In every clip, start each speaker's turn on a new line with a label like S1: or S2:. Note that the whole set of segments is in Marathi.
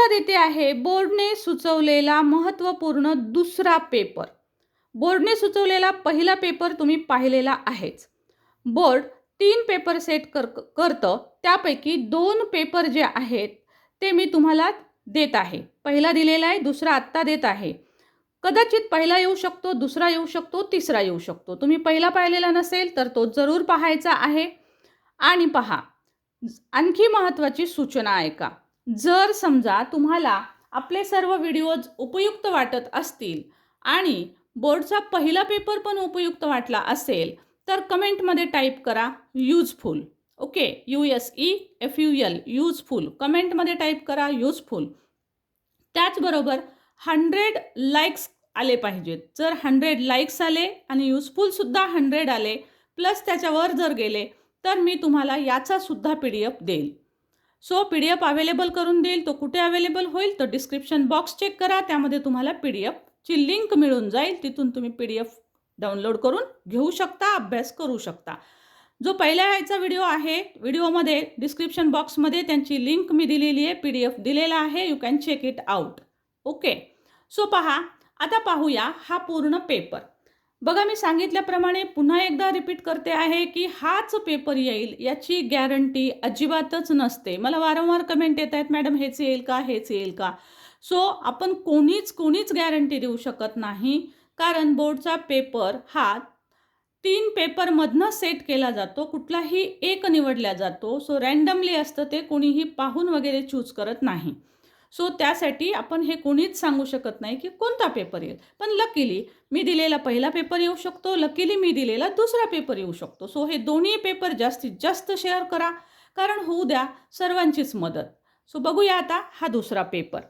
S1: लक्षात येते आहे बोर्डने सुचवलेला महत्त्वपूर्ण दुसरा पेपर. बोर्डने सुचवलेला पहिला पेपर तुम्ही पाहिलेला आहेच. बोर्ड 3 पेपर सेट करतं, त्यापैकी 2 पेपर जे आहेत ते मी तुम्हाला देत आहे. पहिला दिलेला आहे, दुसरा आत्ता देत आहे. कदाचित पहिला येऊ शकतो, दुसरा येऊ शकतो, तिसरा येऊ शकतो. तुम्ही पहिला पाहिलेला नसेल तर तो जरूर पाहायचा आहे. आणि पहा, आणखी महत्त्वाची सूचना आहे का, जर समजा तुम्हाला आपले सर्व व्हिडिओज उपयुक्त वाटत असतील आणि बोर्डचा पहिला पेपर पण उपयुक्त वाटला असेल तर कमेंटमध्ये टाईप करा युजफुल. Okay, USEFUL, useful. कमेंटमध्ये टाईप करा युजफुल. त्याचबरोबर 100 लाईक्स आले पाहिजेत. जर 100 लाईक्स आले आणि युजफुलसुद्धा 100 आले प्लस त्याच्यावर जर गेले तर मी तुम्हाला याचा सुद्धा PDF देईल. सो PDF अवेलेबल करून देईल. तो कुठे अवेलेबल होईल तर डिस्क्रिप्शन बॉक्स चेक करा, त्यामध्ये तुम्हाला PDFची लिंक मिळून जाईल. तिथून तुम्ही PDF डाउनलोड करून घेऊ शकता, अभ्यास करू शकता. जो पहिल्या ह्याचा व्हिडिओ आहे, व्हिडिओमध्ये डिस्क्रिप्शन बॉक्समध्ये त्यांची लिंक मी दिलेली आहे, PDF दिलेला आहे. You can check it out. Okay, so पहा, आता पाहूया हा पूर्ण पेपर. बघा, मी सांगितल्याप्रमाणे पुन्हा एकदा रिपीट करते आहे की हाच पेपर येईल याची गॅरंटी अजिबातच नसते. मला वारंवार कमेंट येत आहेत, मॅडम हेच येईल का, हेच येईल का. सो आपण कोणीच गॅरंटी देऊ शकत नाही, कारण बोर्डचा पेपर हा 3 पेपरमधनं सेट केला जातो. कुठलाही एक निवडला जातो. सो रँडमली असतं ते, कोणीही पाहून वगैरे चूज करत नाही. सो त्यासाठी आपण हे कोणीच सांगू शकत नाही की कोणता पेपर येईल. पण लकीली मी दिलेला पहिला पेपर येऊ शकतो, लकीली मी दिलेला दुसरा पेपर येऊ शकतो. सो हे दोन्ही पेपर जास्तीत जास्त शेअर करा, कारण होऊ द्या सर्वांचीच मदत. सो बघूया आता हा दुसरा पेपर.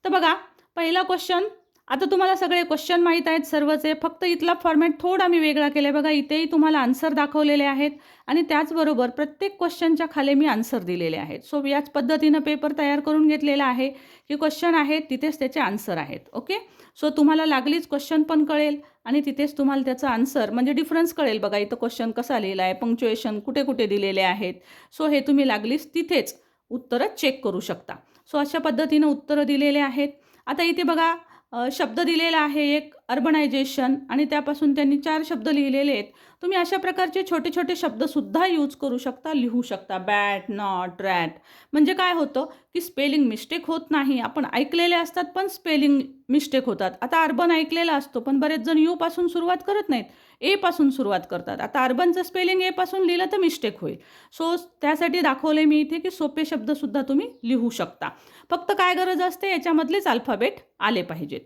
S1: तर बघा, पहिला क्वेश्चन. आता तुम्हाला सगळे क्वेश्चन माहीत आहेत सर्वचे, फक्त इथला फॉर्मॅट थोडा मी वेगळा केला आहे. बघा, इथेही तुम्हाला आन्सर दाखवलेले आहेत आणि त्याचबरोबर प्रत्येक क्वेश्चनच्या खाली मी आन्सर दिलेले आहेत. सो याच पद्धतीनं पेपर तयार करून घेतलेला आहे की क्वेश्चन आहेत तिथेच त्याचे आन्सर आहेत. ओके, सो तुम्हाला लागलीच क्वेश्चन पण कळेल आणि तिथेच तुम्हाला त्याचं आन्सर म्हणजे डिफरन्स कळेल. बघा, इथं क्वेश्चन कसा लिहिला आहे, पंक्च्युएशन कुठे कुठे दिलेले आहेत. सो हे तुम्ही लागलीच तिथेच उत्तरं चेक करू शकता. सो अशा पद्धतीनं उत्तरं दिलेले आहेत. आता इथे बघा, शब्द दिलेला आहे एक अर्बनायझेशन आणि त्यापासून त्यांनी 4 शब्द लिहिलेले आहेत. तुम्ही अशा प्रकारचे छोटे छोटे शब्दसुद्धा यूज करू शकता, लिहू शकता. Bat, not, rat. म्हणजे काय होतं की स्पेलिंग मिस्टेक होत नाही. आपण ऐकलेले असतात पण स्पेलिंग मिस्टेक होतात. आता अर्बन ऐकलेला असतो पण बरेच जण यू पासून सुरुवात करत नाहीत, ए पासून सुरुवात करतात. आता अर्बनचं स्पेलिंग ए पासून लिहिलं तर मिस्टेक होईल. सो त्यासाठी दाखवले मी इथे की सोपे शब्दसुद्धा तुम्ही लिहू शकता. फक्त काय गरज असते, याच्यामधलेच अल्फाबेट आले पाहिजेत.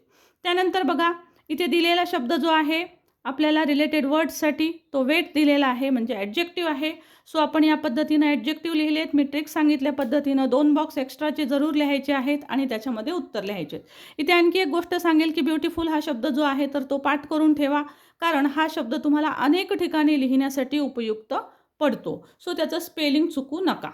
S1: त्यानंतर बघा, इथे दिलेला शब्द जो आहे आपल्याला रिलेटेड वर्ड्ससाठी तो वेट दिलेला आहे, म्हणजे ॲडजेक्टिव्ह आहे. सो आपण या पद्धतीनं ॲडजेक्टिव्ह लिहिलेत. मी ट्रिक सांगितल्या पद्धतीनं 2 बॉक्स एक्स्ट्राचे जरूर लिहायचे आहेत आणि त्याच्यामध्ये उत्तर लिहायचे. इथे आणखी एक गोष्ट सांगेल की ब्युटिफुल हा शब्द जो आहे तर तो पाठ करून ठेवा, कारण हा शब्द तुम्हाला अनेक ठिकाणी लिहिण्यासाठी उपयुक्त पडतो. सो त्याचं स्पेलिंग चुकू नका.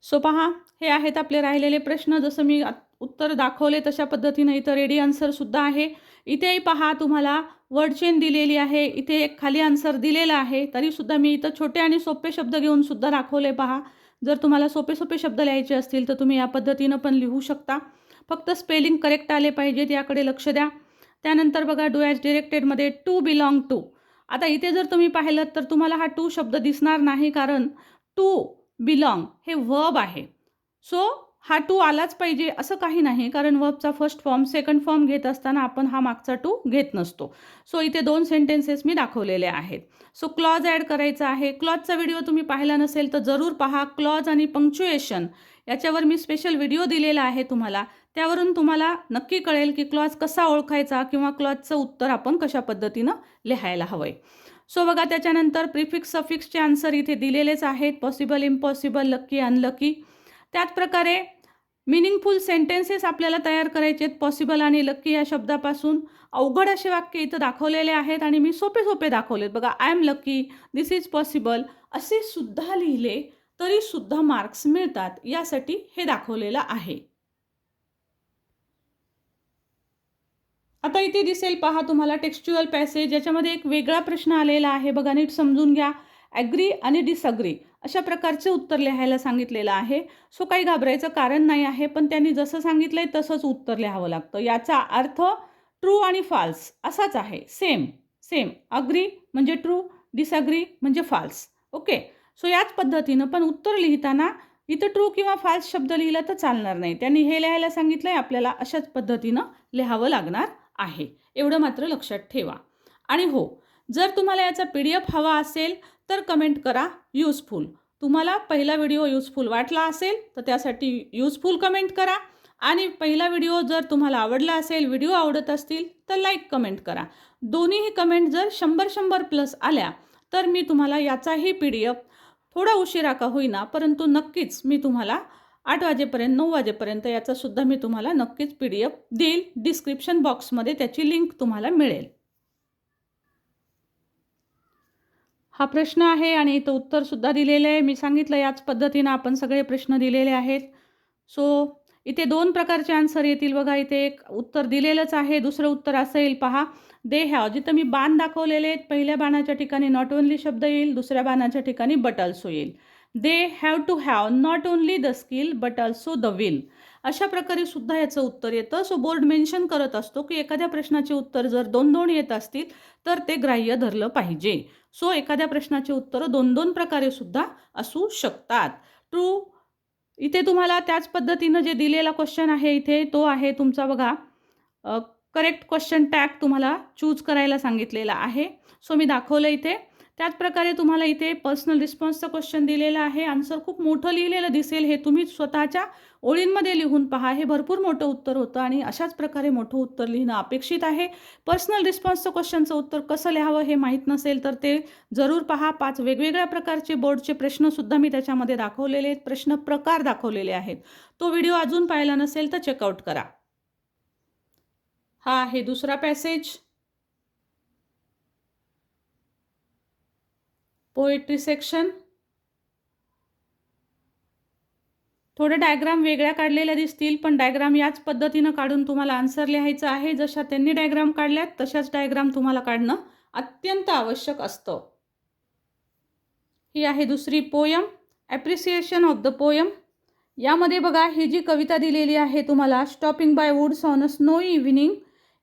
S1: सो पहा, हे आहेत आपले राहिलेले प्रश्न. जसं मी उत्तर दाखवले तशा पद्धतीनं इथं रेडी आन्सरसुद्धा आहे. इथेही पहा, तुम्हाला वर्ड चेन दिलेली आहे. इथे एक खाली आन्सर दिलेला आहे, तरीसुद्धा मी इथं छोटे आणि सोपे शब्द घेऊन सुद्धा दाखवले. पहा, जर तुम्हाला सोपे सोपे शब्द लिहायचे असतील तर तुम्ही या पद्धतीनं पण लिहू शकता. फक्त स्पेलिंग करेक्ट आले पाहिजेत, याकडे लक्ष द्या. त्यानंतर बघा, डू ॲज डिरेक्टेडमध्ये टू बिलॉंग टू. आता इथे जर तुम्ही पाहिलं तर तुम्हाला हा टू शब्द दिसणार नाही, कारण टू बिलॉंग हे वर्ब आहे. सो हा टू आलाच पाहिजे असं काही नाही, कारण वर्बचा फर्स्ट फॉर्म सेकंड फॉर्म घेत असताना आपण हा मागचा टू घेत नसतो. सो इथे 2 सेंटेन्सेस मी दाखवलेले आहेत. सो क्लॉज ॲड करायचा आहे. क्लॉजचा व्हिडिओ तुम्ही पाहिला नसेल तर जरूर पहा. क्लॉज आणि पंक्च्युएशन याच्यावर मी स्पेशल व्हिडिओ दिलेला आहे तुम्हाला. त्यावरून तुम्हाला नक्की कळेल की क्लॉज कसा ओळखायचा किंवा क्लॉजचं उत्तर आपण कशा पद्धतीनं लिहायला हवं आहे. सो बघा, त्याच्यानंतर प्रिफिक्स सफिक्सचे आन्सर इथे दिलेलेच आहेत. Possible, impossible, lucky, unlucky. त्याचप्रकारे मिनिंगफुल सेंटेन्सेस आपल्याला तयार करायचे आहेत पॉसिबल आणि लकी या शब्दापासून. अवघड असे वाक्य इथं दाखवलेले आहेत आणि मी सोपे सोपे दाखवलेत. बघा, I am lucky, this is possible असे सुद्धा लिहिले तरीसुद्धा मार्क्स मिळतात, यासाठी हे दाखवलेलं आहे. आता इथे दिसेल पहा तुम्हाला टेक्स्च्युअल पॅसेज, याच्यामध्ये एक वेगळा प्रश्न आलेला आहे. बघा, नीट समजून घ्या. ॲग्री आणि डिसअग्री अशा प्रकारचे उत्तर लिहायला सांगितलेलं आहे. सो काही घाबरायचं कारण नाही आहे, पण त्यांनी जसं सांगितलं आहे तसंच उत्तर लिहावं लागतं. याचा अर्थ ट्रू आणि फाल्स असाच आहे. Same same. अग्री म्हणजे ट्रू, डिसअग्री म्हणजे फाल्स. ओके. सो याच पद्धतीनं पण उत्तर लिहिताना इथं ट्रू किंवा फाल्स शब्द लिहिला तर चालणार नाही. त्यांनी हे लिहायला सांगितलं आहे, आपल्याला अशाच पद्धतीनं लिहावं लागणार आहे. एवढं मात्र लक्षात ठेवा. आणि हो, जर तुम्हाला याचा PDF हवा असेल तर कमेंट करा युजफुल. तुम्हाला पहिला व्हिडिओ युजफुल वाटला असेल तर त्यासाठी युजफुल कमेंट करा. आणि पहिला व्हिडिओ जर तुम्हाला आवडला असेल, व्हिडिओ आवडत असतील तर लाईक कमेंट करा. दोन्हीही कमेंट जर 100 प्लस आल्या तर मी तुम्हाला याचाही PDF थोडा उशिरा का होईना, परंतु नक्कीच मी तुम्हाला 8 वाजेपर्यंत 9 वाजेपर्यंत याचासुद्धा मी तुम्हाला नक्कीच PDF देईल. डिस्क्रिप्शन बॉक्समध्ये त्याची लिंक तुम्हाला मिळेल. हा प्रश्न आहे आणि इथं उत्तरसुद्धा दिलेलं आहे. मी सांगितलं याच पद्धतीनं आपण सगळे प्रश्न दिलेले आहेत. सो इथे 2 प्रकारचे आन्सर येतील बघा. इथे एक उत्तर दिलेलंच आहे, दुसरं उत्तर असं येईल पहा. They have. जिथं मी बाण दाखवलेले आहेत, पहिल्या बाणाच्या ठिकाणी नॉट ओनली शब्द येईल, दुसऱ्या बाणाच्या ठिकाणी बट ऑल्सो येईल. They have to have not only the skill but also the will. अशा प्रकारे सुद्धा याचं उत्तर येतं. सो बोर्ड मेन्शन करत असतो की एखाद्या प्रश्नाचे उत्तर जर 2-2 येत असतील तर ते ग्राह्य धरलं पाहिजे. सो एखाद्या प्रश्नाचे उत्तरं 2-2 प्रकारे सुद्धा असू शकतात. ट्रू. इथे तुम्हाला त्याच पद्धतीनं जे दिलेला क्वेश्चन आहे इथे तो आहे तुमचा बघा. करेक्ट क्वेश्चन टॅग तुम्हाला चूज करायला सांगितलेला आहे. सो मी दाखवलं इथे. त्याचप्रकारे तुम्हाला इथे पर्सनल रिस्पॉन्सचं क्वेश्चन दिलेलं आहे. आन्सर खूप मोठं लिहिलेलं दिसेल, हे तुम्ही स्वतःच्या ओळींमध्ये लिहून पहा. हे भरपूर मोठं उत्तर होतं आणि अशाच प्रकारे मोठं उत्तर लिहिणं अपेक्षित आहे. पर्सनल रिस्पॉन्सचं क्वेश्चनचं उत्तर कसं लिहावं हे माहीत नसेल तर ते जरूर पहा. 5 वेगवेगळ्या प्रकारचे बोर्डचे प्रश्नसुद्धा मी त्याच्यामध्ये दाखवलेले आहेत, प्रश्न प्रकार दाखवलेले आहेत. तो व्हिडिओ अजून पाहिला नसेल तर चेकआउट करा. हा आहे दुसरा पॅसेज. Poetry section. थोडे डायग्राम वेगळ्या काढलेल्या दिसतील, पण डायग्राम याच पद्धतीनं काढून तुम्हाला आन्सर लिहायचा आहे. जशा त्यांनी डायग्राम काढल्यात तशाच डायग्राम तुम्हाला काढणं अत्यंत आवश्यक असतं. ही आहे दुसरी poem, appreciation of the poem. यामध्ये बघा ही जी कविता दिलेली आहे तुम्हाला, stopping by woods on a snowy evening,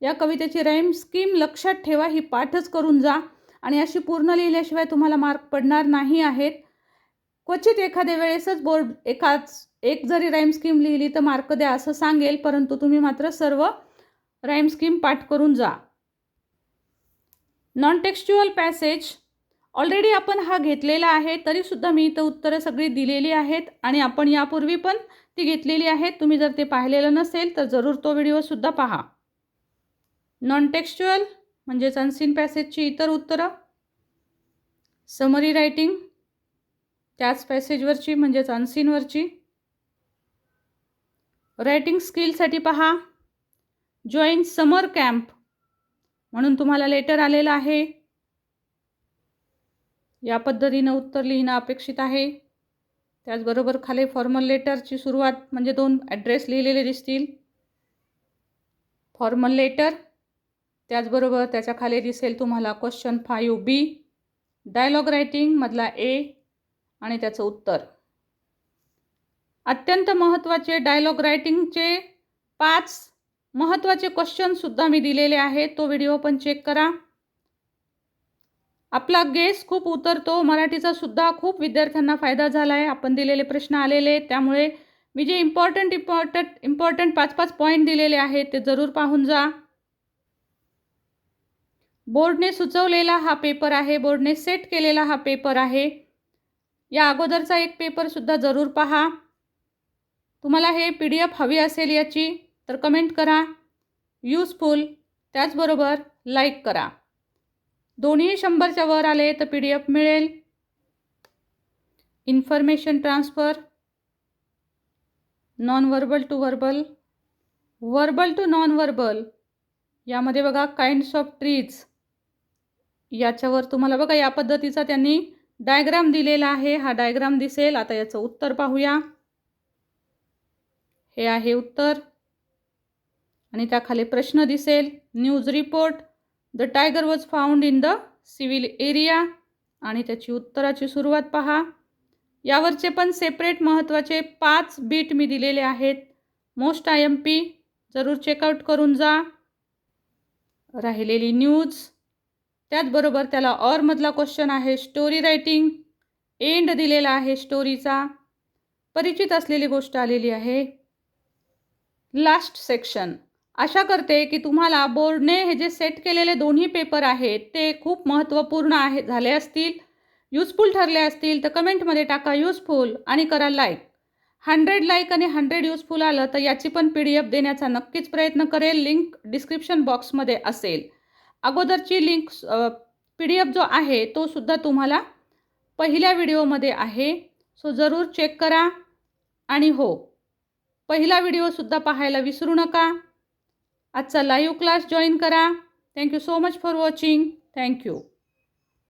S1: या कवितेची राईम स्कीम लक्षात ठेवा. ही पाठच करून जा आणि अशी पूर्ण लिहिल्याशिवाय तुम्हाला मार्क पडणार नाही आहेत. क्वचित एखाद्या वेळेसच बोर्ड एक जरी राईम स्कीम लिहिली तर मार्क द्या असं सांगेल, परंतु तुम्ही मात्र सर्व राईम स्कीम पाठ करून जा. नॉन टेक्स्च्युअल पॅसेज ऑलरेडी आपण हा घेतलेला आहे, तरीसुद्धा मी इथं उत्तरं सगळी दिलेली आहेत आणि आपण यापूर्वी पण ती घेतलेली आहेत. तुम्ही जर ते पाहिलेलं नसेल तर जरूर तो व्हिडिओसुद्धा पहा. नॉन टेक्स्च्युअल म्हणजेच अनसीन पॅसेजची इतर उत्तरं. समरी रायटिंग त्याच पॅसेजवरची म्हणजेच अनसीनवरची. रायटिंग स्किलसाठी पहा, जॉईन समर कॅम्प म्हणून तुम्हाला लेटर आलेलं आहे. या पद्धतीनं उत्तर लिहिणं अपेक्षित आहे. त्याचबरोबर खाली फॉर्मल लेटरची सुरुवात म्हणजे 2 ॲड्रेस लिहिलेले दिसतील. Formal letter. त्याचबरोबर त्याच्या खाली दिसेल तुम्हाला क्वेश्चन 5B, डायलॉग रायटिंग मधला A आणि त्याचं उत्तर. अत्यंत महत्त्वाचे डायलॉग रायटिंगचे 5 महत्त्वाचे क्वेश्चनसुद्धा मी दिलेले आहेत. तो व्हिडिओ पण चेक करा. आपला गेस खूप उतरतो. मराठीचा सुद्धा खूप विद्यार्थ्यांना फायदा झाला आहे. आपण दिलेले प्रश्न आलेले, त्यामुळे मी जे इम्पॉर्टंट 5-5 पॉईंट दिलेले आहेत ते जरूर पाहून जा. बोर्डने सुचवलेला हा पेपर आहे, बोर्डने सेट केलेला हा पेपर आहे. या अगोदरचा एक पेपरसुद्धा जरूर पहा. तुम्हाला हे PDF हवी असेल याची तर कमेंट करा युजफुल, त्याचबरोबर लाईक करा. दोन्ही 100च्या वर आले तर PDF मिळेल. Information transfer, non verbal to verbal, verbal to non verbal. यामध्ये बघा काइंड्स ऑफ ट्रीज, याच्यावर तुम्हाला बघा या पद्धतीचा त्यांनी डायग्राम दिलेला आहे. हा डायग्राम दिसेल. आता याचं उत्तर पाहूया. हे आहे उत्तर आणि त्याखाली प्रश्न दिसेल. News report, the tiger was found in the civil area आणि त्याची उत्तराची सुरुवात पहा. यावरचे पण सेपरेट महत्त्वाचे 5 बीट मी दिलेले आहेत. मोस्ट IMP जरूर चेकआउट करून जा. राहिलेली न्यूज, त्याचबरोबर त्याला ऑरमधला क्वेश्चन आहे स्टोरी रायटिंग, एंड दिलेला आहे स्टोरीचा, परिचित असलेली गोष्ट आलेली आहे, लास्ट सेक्शन. आशा करते की तुम्हाला बोर्डने हे जे सेट केलेले दोन्ही पेपर आहेत ते खूप महत्त्वपूर्ण झाले असतील, युजफुल ठरले असतील तर कमेंटमध्ये टाका युजफुल आणि करा लाईक. 100 लाईक आणि 100 युजफुल आलं तर याची पण PDF देण्याचा नक्कीच प्रयत्न करेल. लिंक डिस्क्रिप्शन बॉक्समध्ये असेल. अगोदरची लिंक PDF जो आहे तो सुद्धा तुम्हाला पहिल्या व्हिडिओमध्ये आहे, सो जरूर चेक करा. आणि हो, पहिला व्हिडिओसुद्धा पाहायला विसरू नका. आजचा लाईव्ह क्लास जॉईन करा. Thank you so much for watching. Thank you.